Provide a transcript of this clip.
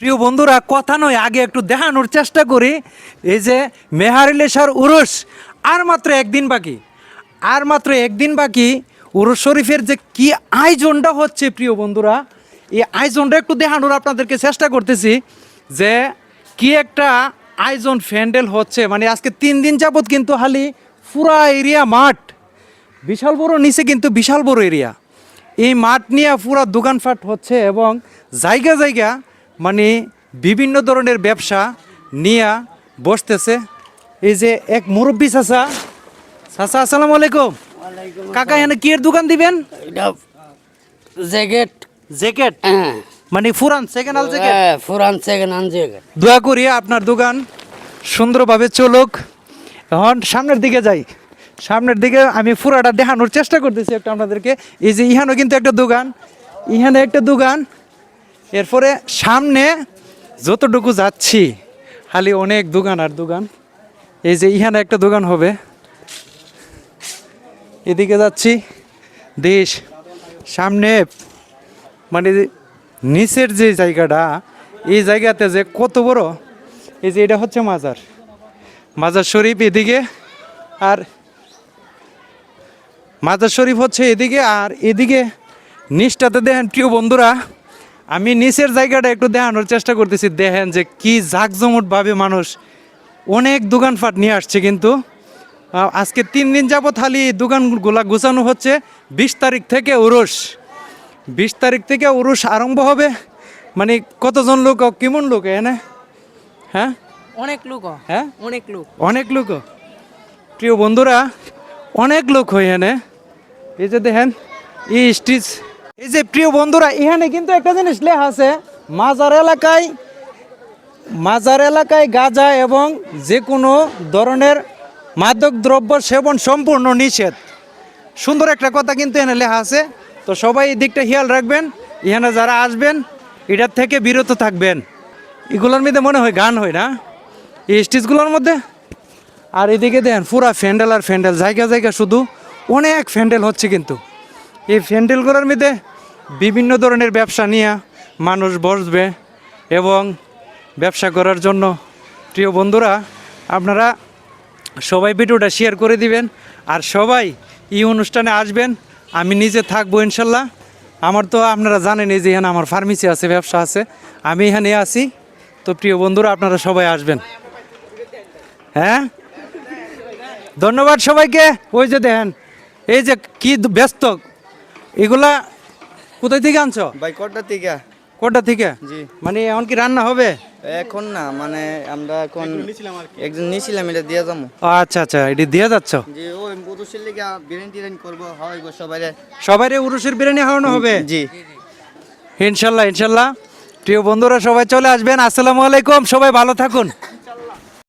প্রিয় বন্ধুরা, কথা নয়, আগে একটু দেখানোর চেষ্টা করি। এই যে মেহারিলেশার উরুস আর মাত্র একদিন বাকি, আর মাত্র একদিন বাকি। উরুস শরীফের যে কি আয়োজনটা হচ্ছে প্রিয় বন্ধুরা, এই আয়োজনটা একটু দেখানোর আপনাদেরকে চেষ্টা করতেছি যে কি একটা আয়োজন ফ্যান্ডেল হচ্ছে। মানে আজকে 3 দিন যাবত কিন্তু খালি পুরা এরিয়া মাঠ, বিশাল বড়, নিচে কিন্তু বিশাল বড় এরিয়া। এই মাঠ নিয়ে পুরা দোকানপাট হচ্ছে এবং জায়গা জায়গা মানে বিভিন্ন ধরনের ব্যবসা নিয়ে বসতেছে। এই যে এক মুরব্বী চাচা, চাচা আসসালামু আলাইকুম। কাকা এখানে কি এর দোকান দিবেন? এটা জ্যাকেট জ্যাকেট, হ্যাঁ মানে ফুরান সেকেন্ড হ্যান্ড জ্যাকেট। ফুরান সেকেন্ড হ্যান্ড জ্যাকেট। দোয়া করি আপনার দোকান সুন্দরভাবে চলুক। এখন সামনের দিকে যাই, সামনের দিকে আমি পুরাটা দেখানোর চেষ্টা করতেছি একটা আপনাদেরকে। এই যে ইহানো কিন্তু একটা দোকান, ইহানে একটা দোকান, এরপরে সামনে যতটুকু যাচ্ছি খালি অনেক দোকান আর দোকান। এই যে ইহানে একটা দোকান হবে, এদিকে যাচ্ছি দেশ সামনে, মানে নিচের যে জায়গাটা, এই জায়গাতে যে কত বড়। এই যে এটা হচ্ছে মাজার, মাজার শরীফ এদিকে, আর মাজার শরীফ হচ্ছে এদিকে, আর এদিকে নিচটাতে দেখেন প্রিয় বন্ধুরা, আমি নিচের জায়গাটা একটু দেখানোর চেষ্টা করতেছি। দেখেন যে কি জাঁকজমটভাবে মানুষ অনেক দোকানপাট নিয়ে আসছে। কিন্তু আজকে 3 দিন যাবত খালি দোকানগুলা গুছানো হচ্ছে। 20 তারিখ থেকে উরুস, 20 তারিখ থেকে উরুস আরম্ভ হবে। মানে কতজন লোক, কেমন লোক এখানে? হ্যাঁ অনেক লোক, হ্যাঁ অনেক লোক। অনেক লোক প্রিয় বন্ধুরা, অনেক লোক হয় এখানে। এই যে দেখেন এই স্টিচ, এই যে প্রিয় বন্ধুরা, এখানে কিন্তু একটা জিনিস লেখা আছে, মাজার এলাকায় গাঁজা এবং যে কোনো ধরনের মাদক দ্রব্য সেবন সম্পূর্ণ নিষেধ। সুন্দর একটা কথা কিন্তু এখানে লেখা আছে। তো সবাই এই দিকটা খেয়াল রাখবেন, এখানে যারা আসবেন এটার থেকে বিরত থাকবেন। এগুলোর মধ্যে মনে হয় গান হয় না এই স্টেজগুলোর মধ্যে। আর এদিকে দেখেন পুরা ফ্যান্ডেল আর ফ্যান্ডেল, জায়গা জায়গা শুধু অনেক ফ্যান্ডেল হচ্ছে। কিন্তু এই ফ্যান্ডেলগুলোর মধ্যে বিভিন্ন ধরনের ব্যবসা নিয়ে মানুষ বসবে এবং ব্যবসা করার জন্য। প্রিয় বন্ধুরা, আপনারা সবাই ভিডিওটা শেয়ার করে দিবেন আর সবাই এই অনুষ্ঠানে আসবেন। আমি নিজে থাকবো ইনশাল্লাহ। আমার তো আপনারা জানেন এই যে এখানে আমার ফার্মেসি আছে, ব্যবসা আছে, আমি এখানে আছি। তো প্রিয় বন্ধুরা, আপনারা সবাই আসবেন। হ্যাঁ, ধন্যবাদ সবাইকে। ওই যে দেখেন এই যে কি ব্যস্ত, এগুলা কোথায় থেকে আনছো ভাই? কোটা থেকে। কোটা থেকে? জি। মানে এখন কি রান্না হবে? এখন না, মানে আমরা এখন একজন নিয়েছিলাম, এটা দিয়ে যাবো। আচ্ছা আচ্ছা, এটি দিয়ে যাচ্ছ? যে ওই পুরুষের লেগে বিরিয়ানি টিরিয়ানি করবো, হওয়াইবো সবাই। সবাইরে উরুষের বিরিয়ানি খাওয়ানো হবে জি ইনশাল্লাহ ইনশাল্লাহ। প্রিয় বন্ধুরা, সবাই চলে আসবেন। আসসালামু আলাইকুম, সবাই ভালো থাকুন।